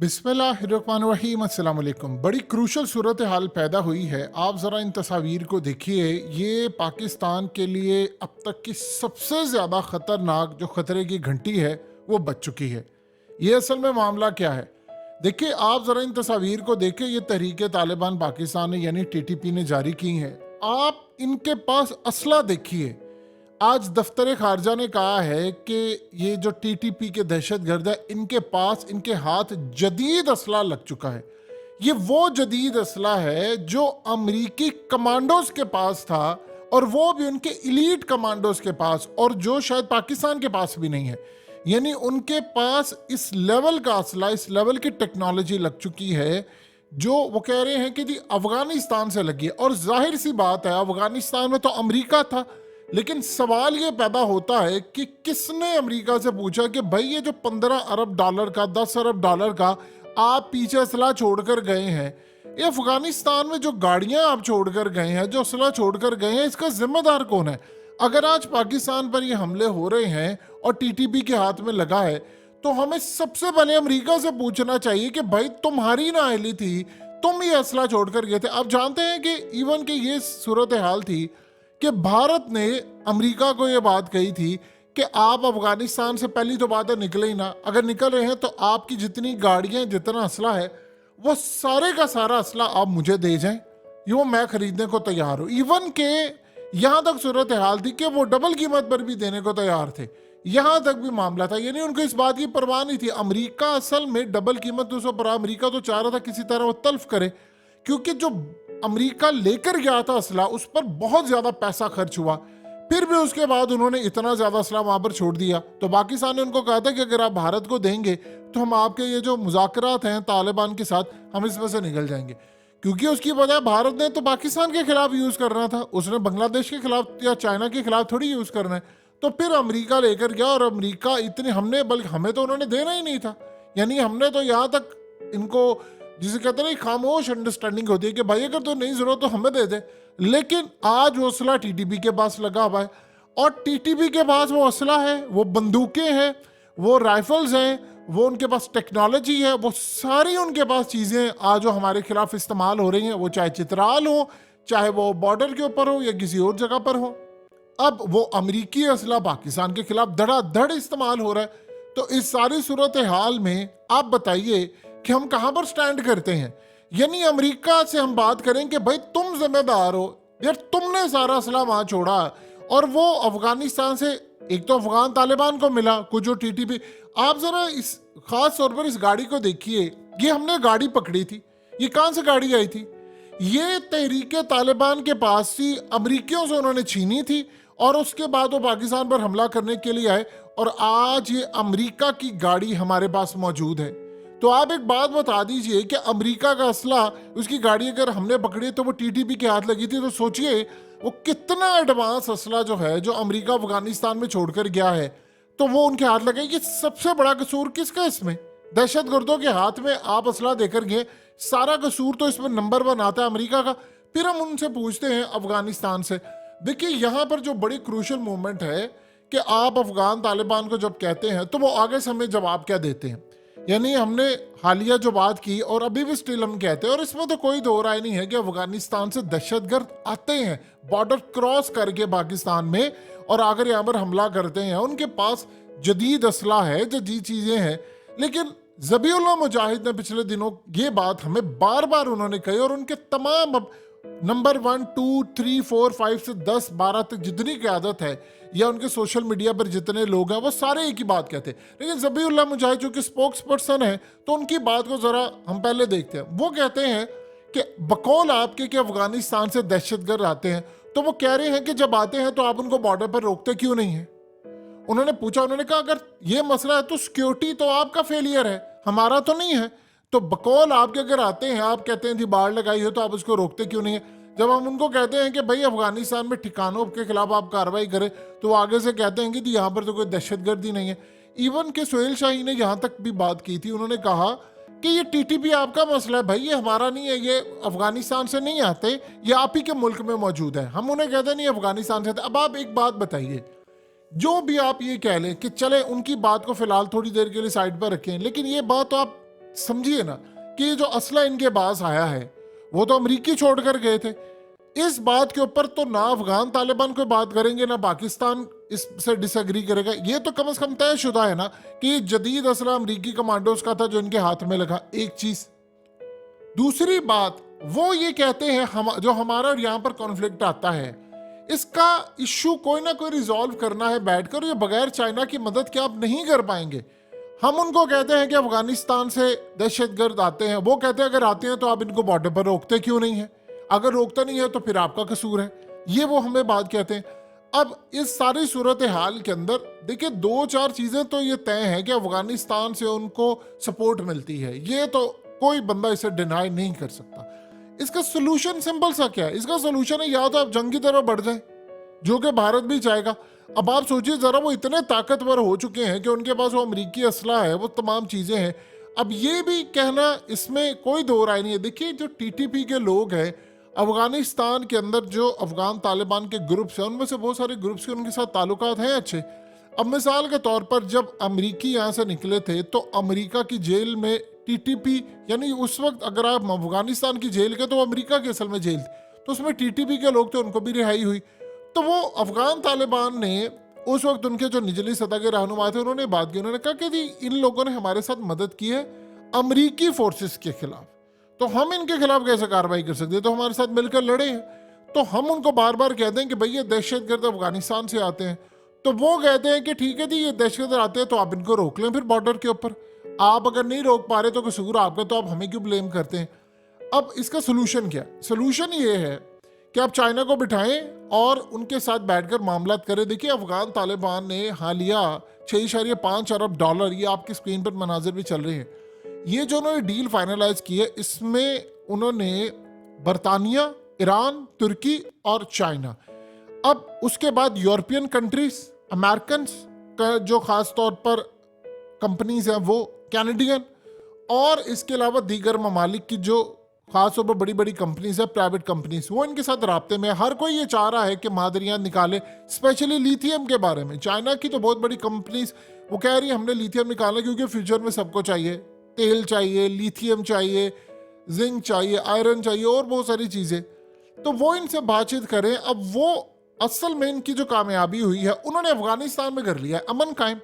बिस्मिल्लाहिर्रहमानिर्रहीम, अस्सलाम वालेकुम। बड़ी क्रूशल सूरत हाल पैदा हुई है। आप ज़रा इन तस्वीर को देखिए। ये पाकिस्तान के लिए अब तक की सबसे ज़्यादा ख़तरनाक जो ख़तरे की घंटी है वो बज चुकी है। ये असल में मामला क्या है? देखिए, आप ज़रा इन तस्वीर को देखिए। ये तहरीक तालिबान पाकिस्तान ने यानी टीटीपी ने जारी की हैं। आप इनके पास असला देखिए। आज दफ्तर खारजा ने कहा है कि ये जो टीटीपी के दहशतगर्द है, इनके पास इनके हाथ जदीद असला लग चुका है। ये वो जदीद असला है जो अमरीकी कमांडोज के पास था, और वो भी उनके इलीट कमांडोज के पास, और जो शायद पाकिस्तान के पास भी नहीं है। यानी उनके पास इस लेवल का असला, इस लेवल की टेक्नोलॉजी लग चुकी है जो वो कह रहे हैं कि जी अफगानिस्तान से लगी है। और जाहिर सी बात है, अफगानिस्तान में तो अमरीका था। लेकिन सवाल ये पैदा होता है कि किसने अमेरिका से पूछा कि भाई ये जो 15 अरब डॉलर का, 10 अरब डॉलर का आप पीछे असला छोड़कर गए हैं, ये अफगानिस्तान में जो गाड़ियां आप छोड़कर गए हैं, जो असला छोड़कर गए हैं, इसका जिम्मेदार कौन है? अगर आज पाकिस्तान पर ये हमले हो रहे हैं और टीटीपी के हाथ में लगा है, तो हमें सबसे पहले अमेरिका से पूछना चाहिए कि भाई तुम्हारी नाअहली थी, तुम ये असला छोड़कर गए थे। आप जानते हैं कि इवन कि ये सूरत हाल थी कि भारत ने अमेरिका को ये बात कही थी कि आप अफगानिस्तान से, पहली तो बात है निकले ही ना। अगर निकल रहे हैं तो आपकी जितनी गाड़ियां, जितना असला है, वो सारे का सारा असला आप मुझे दे जाएं, यो मैं खरीदने को तैयार हूं। इवन के यहां तक सूरत हाल थी कि वो डबल कीमत पर भी देने को तैयार थे। यहां तक भी मामला था, यानी उनको इस बात की परवाह नहीं थी। अमेरिका असल में डबल कीमत तो उसको पर, अमेरिका तो चाह रहा था किसी तरह वो तल्फ करे, क्योंकि जो अमेरिका लेकर गया था असला, उस पर बहुत ज्यादा पैसा खर्च हुआ। फिर भी उसके बाद उन्होंने इतना ज्यादा असला वहां पर छोड़ दिया। तो पाकिस्तान ने उनको कहा था कि अगर आप भारत को देंगे तो हम आपके ये जो मुज़ाकरात हैं तालिबान के साथ, हम इसमें से निकल जाएंगे। क्योंकि उसकी बजाय भारत ने तो पाकिस्तान के खिलाफ यूज करना था, उसने बांग्लादेश के खिलाफ या चाइना के खिलाफ थोड़ी यूज करना है। तो फिर अमेरिका लेकर गया, और अमेरिका इतने हमने, बल्कि हमें तो उन्होंने देना ही नहीं था। यानी हमने तो यहाँ तक इनको, जिसे कहते हैं खामोश अंडरस्टैंडिंग होती है कि भाई अगर तो नहीं जरूरत तो हमें दे दे। लेकिन आज वो असला टीटीपी के पास लगा हुआ है, और टीटीपी के पास वो असला है, वो बंदूकें हैं, वो राइफल्स हैं, वो उनके पास टेक्नोलॉजी है, वो सारी उनके पास चीज़ें आज जो हमारे खिलाफ इस्तेमाल हो रही हैं, वो चाहे चित्राल हो, चाहे वो बॉर्डर के ऊपर हो या किसी और जगह पर हो। अब वो अमरीकी असला पाकिस्तान के खिलाफ धड़ाधड़ इस्तेमाल हो रहा है। तो इस सारी सूरत हाल में आप बताइए कि हम कहां पर स्टैंड करते हैं? यानी अमेरिका से हम बात करें कि भाई तुम जिम्मेदार हो यार, तुमने सारा असला वहां छोड़ा, और वो अफगानिस्तान से एक तो अफगान तालिबान को मिला, कुछ जो टीटीपी। आप जरा इस खास तौर पर इस गाड़ी को देखिए। ये हमने गाड़ी पकड़ी थी, ये कहां से गाड़ी आई थी? ये तहरीक तालिबान के पास थी, अमरीकियों से उन्होंने छीनी थी, और उसके बाद वो पाकिस्तान पर हमला करने के लिए आए, और आज ये अमेरिका की गाड़ी हमारे पास मौजूद है। तो आप एक बात बता दीजिए कि अमेरिका का असला, उसकी गाड़ी अगर हमने पकड़ी तो वो टीटीपी के हाथ लगी थी, तो सोचिए वो कितना एडवांस असला जो है, जो अमेरिका अफगानिस्तान में छोड़कर गया है, तो वो उनके हाथ लगे। ये सबसे बड़ा कसूर किसका इसमें? दहशतगर्दों के हाथ में आप असला देकर गए, सारा कसूर तो इसमें नंबर 1 आता है अमेरिका का। फिर हम उनसे पूछते हैं अफगानिस्तान से। देखिए, यहाँ पर जो बड़ी क्रूशल मोमेंट है कि आप अफगान तालिबान को जब कहते हैं तो वो आगे से हमें जवाब क्या देते हैं। यानी हमने हालिया जो बात की, और अभी भी स्टिल हम कहते हैं, और इसमें तो कोई दो राय नहीं है कि अफगानिस्तान से दहशतगर्द आते हैं बॉर्डर क्रॉस करके पाकिस्तान में, और आकर यहाँ पर हमला करते हैं। उनके पास जदीद असला है, जदीद चीजें हैं। लेकिन ज़बीउल्लाह मुजाहिद ने पिछले दिनों ये बात हमें बार बार उन्होंने कही, और उनके तमाम नंबर 1, 2, 3, 4, 5 से 10, 12 तक जितनी क़यादत है, या उनके सोशल मीडिया पर जितने लोग हैं, वो सारे एक ही बात कहते हैं। लेकिन ज़बीउल्लाह मुजाहिद जो कि स्पोक्स पर्सन है, तो उनकी बात को ज़रा हम पहले देखते हैं। वो कहते हैं कि बकौल आपके कि अफगानिस्तान से दहशतगर्द आते हैं, तो वो कह रहे हैं कि जब आते हैं तो आप उनको बॉर्डर पर रोकते क्यों नहीं है? उन्होंने पूछा, उन्होंने कहा अगर ये मसला है तो सिक्योरिटी तो आपका फेलियर है, हमारा तो नहीं है। तो बकौल आपके अगर आते हैं, आप कहते हैं थी बाढ़ लगाई हो, तो आप उसको रोकते क्यों नहीं है? जब हम उनको कहते हैं कि भाई अफगानिस्तान में ठिकानों के खिलाफ आप कार्रवाई करें, तो वो आगे से कहते हैं कि यहाँ पर तो कोई दहशतगर्दी नहीं है। इवन के सोहेल शाही ने यहाँ तक भी बात की थी, उन्होंने कहा कि ये टीटीपी आपका मसला है भाई, ये हमारा नहीं है, ये अफगानिस्तान से नहीं आते, ये आप ही के मुल्क में मौजूद है। हम उन्हें कहते नहीं अफगानिस्तान से। अब आप एक बात बताइए, जो भी आप ये कह लें कि चले उनकी बात को फिलहाल थोड़ी देर के लिए साइड पर रखें, लेकिन ये बात तो आप समझिए ना कि ये जो असला इनके पास आया है वो तो अमरीकी छोड़कर गए थे। इस बात के ऊपर तो ना अफगान तालिबान कोई बात करेंगे ना पाकिस्तान इससे डिसएग्री करेगा। ये तो कम से कम तयशुदा है ना कि जदीद असला अमरीकी कमांडोज का था जो इनके हाथ में लगा। एक चीज। दूसरी बात, वो ये कहते हैं जो हमारा और यहाँ पर कॉन्फ्लिक्ट आता है, इसका इश्यू कोई ना कोई रिजॉल्व करना है बैठकर, ये बगैर चाइना की मदद के आप नहीं कर पाएंगे। हम उनको कहते हैं कि अफगानिस्तान से दहशतगर्द आते हैं, वो कहते हैं अगर आते हैं तो आप इनको बॉर्डर पर रोकते क्यों नहीं है, अगर रोकता नहीं है तो फिर आपका कसूर है। ये वो हमें बात कहते हैं। अब इस सारी सूरत हाल के अंदर देखिए 2-4 चीजें तो ये तय है कि अफगानिस्तान से उनको सपोर्ट मिलती है, ये तो कोई बंदा इसे डिनाई नहीं कर सकता। इसका सोल्यूशन सिंपल सा क्या है? इसका सोल्यूशन है या तो आप जंग की तरफ बढ़ जाएं, जो कि भारत भी चाहेगा। अब आप सोचिए जरा, वो इतने ताकतवर हो चुके हैं कि उनके पास वो अमरीकी असला है, वो तमाम चीजें हैं। अब ये भी कहना, इसमें कोई दो राय नहीं है। देखिए जो टीटीपी के लोग हैं अफगानिस्तान के अंदर, जो अफगान तालिबान के ग्रुप्स हैं, उनमें से बहुत सारे ग्रुप्स के उनके साथ ताल्लुकात हैं अच्छे। अब मिसाल के तौर पर जब अमरीकी यहाँ से निकले थे तो अमेरिका की जेल में टीटीपी, यानी उस वक्त अगर आप अफगानिस्तान की जेल के तो वो अमेरिका की असल में जेल थी, तो उसमें टीटीपी के लोग थे, उनको भी रिहाई हुई। तो वो अफगान तालिबान ने उस वक्त उनके जो निचली सतह के रहनुमा थे उन्होंने बात की, उन्होंने कहा कि जी इन लोगों ने हमारे साथ मदद की है अमरीकी फोर्सेस के खिलाफ, तो हम इनके खिलाफ कैसे कार्रवाई कर सकते हैं, तो हमारे साथ मिलकर लड़े हैं। तो हम उनको बार बार कहते हैं कि भाई ये दहशतगर्द अफगानिस्तान से आते हैं, तो वो कहते हैं कि ठीक है जी ये दहशतगर्द आते हैं तो आप इनको रोक लें फिर बॉर्डर के ऊपर। आप अगर नहीं रोक पा रहे तो कसूर आपका, तो आप हमें क्यों ब्लेम करते हैं। अब इसका सोल्यूशन क्या है? सोल्यूशन ये है कि आप चाइना को बिठाएं और उनके साथ बैठकर मामला करें। देखिए अफगान तालिबान ने हालिया 6.5 अरब डॉलर, ये आपकी स्क्रीन पर मनाजिर भी चल रहे हैं, ये जो उन्होंने डील फाइनलाइज की है, इसमें उन्होंने बरतानिया, ईरान, तुर्की और चाइना, अब उसके बाद यूरोपियन कंट्रीज, अमेरिकन का जो खास तौर पर कंपनीज हैं वो कैनेडियन, और इसके अलावा दीगर ममालिक की जो खास तौर पर बड़ी बड़ी कंपनीज है, प्राइवेट कंपनीज, वो इनके साथ राब्ते में। हर कोई ये चाह रहा है कि मादरियाँ निकाले, स्पेशली लिथियम के बारे में। चाइना की तो बहुत बड़ी कंपनीज वो कह रही है हमने लिथियम निकालना, क्योंकि फ्यूचर में सबको चाहिए, तेल चाहिए, लिथियम चाहिए, जिंक चाहिए, आयरन चाहिए और बहुत सारी चीज़ें। तो वो इनसे बातचीत करें। अब वो असल में इनकी जो कामयाबी हुई है, उन्होंने अफगानिस्तान में कर लिया है अमन कायम।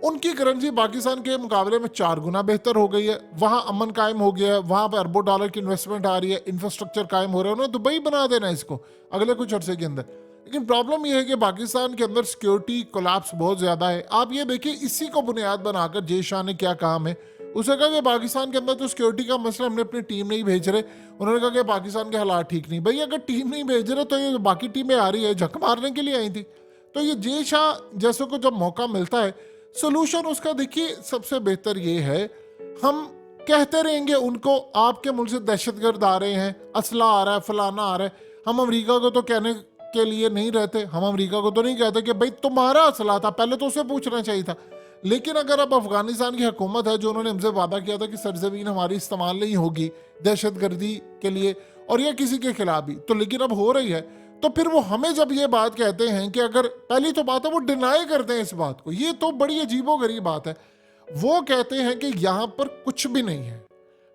उनकी करेंसी पाकिस्तान के मुकाबले में 4 गुना बेहतर हो गई है, वहाँ अमन कायम हो गया है, वहाँ पर अरबों डॉलर की इन्वेस्टमेंट आ रही है, इंफ्रास्ट्रक्चर कायम हो रहा है। उन्होंने दुबई बना देना है इसको अगले कुछ अर्से के अंदर। लेकिन प्रॉब्लम यह है कि पाकिस्तान के अंदर सिक्योरिटी कोलैप्स बहुत ज़्यादा है। आप ये देखिए इसी को बुनियाद बनाकर जय शाह ने क्या काम है, उसे कहा कि पाकिस्तान के अंदर तो सिक्योरिटी का मसला, हमने अपनी टीम नहीं भेज रहे। उन्होंने कहा कि पाकिस्तान के हालात ठीक नहीं। भाई अगर टीम नहीं भेज रहे तो ये बाकी टीमें आ रही है झक मारने के लिए आई थी। तो ये जय शाह जैसों को जब मौका मिलता है, सोल्यूशन उसका देखिए सबसे बेहतर ये है, हम कहते रहेंगे उनको आपके मुल्क से दहशतगर्द आ रहे हैं, असला आ रहा है, फलाना आ रहा है। हम अमेरिका को तो कहने के लिए नहीं रहते, हम अमेरिका को तो नहीं कहते कि भाई तुम्हारा असला था, पहले तो उसे पूछना चाहिए था। लेकिन अगर अब अफगानिस्तान की हुकूमत है जो उन्होंने हमसे वादा किया था कि सरजमीन हमारी इस्तेमाल नहीं होगी दहशतगर्दी के लिए और या किसी के खिलाफ भी, तो लेकिन अब हो रही है, तो फिर वो हमें जब ये बात कहते हैं कि अगर पहली तो बात है वो डिनाई करते हैं इस बात को, ये तो बड़ी अजीबोगरीब बात है। वो कहते हैं कि यहाँ पर कुछ भी नहीं है।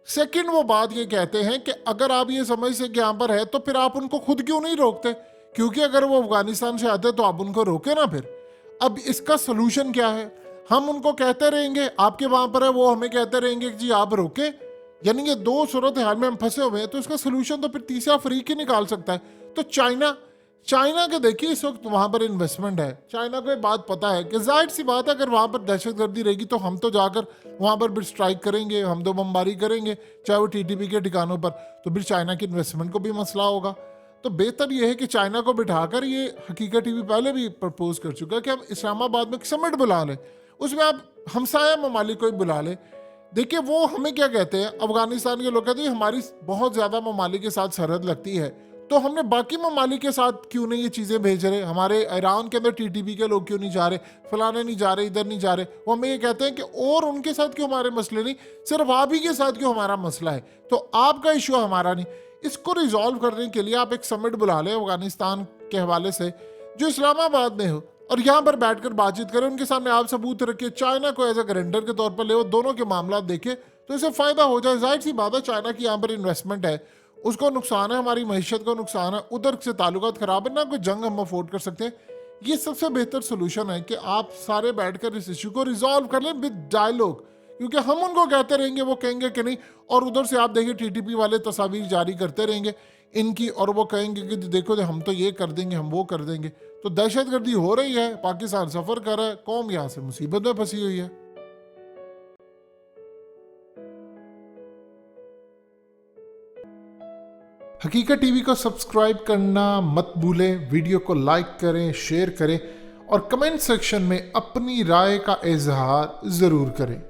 सेकंड वो बात ये कहते हैं कि अगर आप ये समझ से कि यहाँ पर है तो फिर आप उनको खुद क्यों नहीं रोकते, क्योंकि अगर वो अफगानिस्तान से आते तो आप उनको रोके ना फिर। अब इसका सोल्यूशन क्या है? हम उनको कहते रहेंगे आपके वहां पर है, वो हमें कहते रहेंगे कि जी आप रोके, यानी ये दो सूरत हाल में हम फंसे हुए हैं। तो इसका सोल्यूशन तो फिर तीसरा फरीक ही निकाल सकता है। तो चाइना के देखिए इस वक्त वहां पर इन्वेस्टमेंट है, चाइना को ये बात पता है कि जाहिर सी बात है अगर वहां पर दहशतगर्दी रहेगी तो हम तो जाकर वहां पर फिर स्ट्राइक करेंगे, हम तो बमबारी करेंगे, चाहे वो टीटीपी के ठिकानों पर, तो फिर चाइना की इन्वेस्टमेंट को भी मसला होगा। तो बेहतर यह है कि चाइना को बिठाकर, ये हकीकत टीवी पहले भी प्रपोज कर चुका है कि हम इस्लामाबाद में समिट बुला लें, उसमें आप हमसाया ममालिक को ही बुला लें। देखिए वो हमें क्या कहते हैं, अफगानिस्तान के लोग कहते हैं हमारी बहुत ज़्यादा ममालिक के साथ सरहद लगती है, तो हमने बाकी ममालिक के साथ क्यों नहीं ये चीज़ें भेज रहे, हमारे ईरान के अंदर टीटीपी के लोग क्यों नहीं जा रहे, फलाने नहीं जा रहे, इधर नहीं जा रहे। वो हमें ये कहते हैं कि और उनके साथ क्यों हमारे मसले नहीं, सिर्फ आप ही के साथ क्यों हमारा मसला है, तो आपका इशू हमारा नहीं। इसको रिजॉल्व करने के लिए आप एक समिट बुला लें अफगानिस्तान के हवाले से जो इस्लामाबाद में हो, और यहाँ पर बैठकर बातचीत करें, उनके सामने आप सबूत रखिए, चाइना को एज ए गारंटर के तौर पर ले, वो दोनों के मामला देखे, तो इससे फ़ायदा हो जाए। जाहिर सी बात है, चाइना की यहाँ पर इन्वेस्टमेंट है, उसको नुकसान है, हमारी मईशत को नुकसान है, उधर से ताल्लुकात ख़राब है, ना कोई जंग हम अफोर्ड कर सकते हैं। ये सबसे बेहतर सोल्यूशन है कि आप सारे बैठकर इस इशू को रिजॉल्व कर लें विद डायलॉग, क्योंकि हम उनको कहते रहेंगे, वो कहेंगे कि नहीं, और उधर से आप देखिए टीटीपी वाले तस्वीर जारी करते रहेंगे इनकी, और वो कहेंगे कि देखो हम तो ये कर देंगे, हम वो कर देंगे। तो दहशतगर्दी हो रही है, पाकिस्तान सफ़र कर रहा है, कौम यहाँ से मुसीबत में फंसी हुई है। हकीकत टीवी को सब्सक्राइब करना मत भूलें, वीडियो को लाइक करें, शेयर करें और कमेंट सेक्शन में अपनी राय का इजहार ज़रूर करें।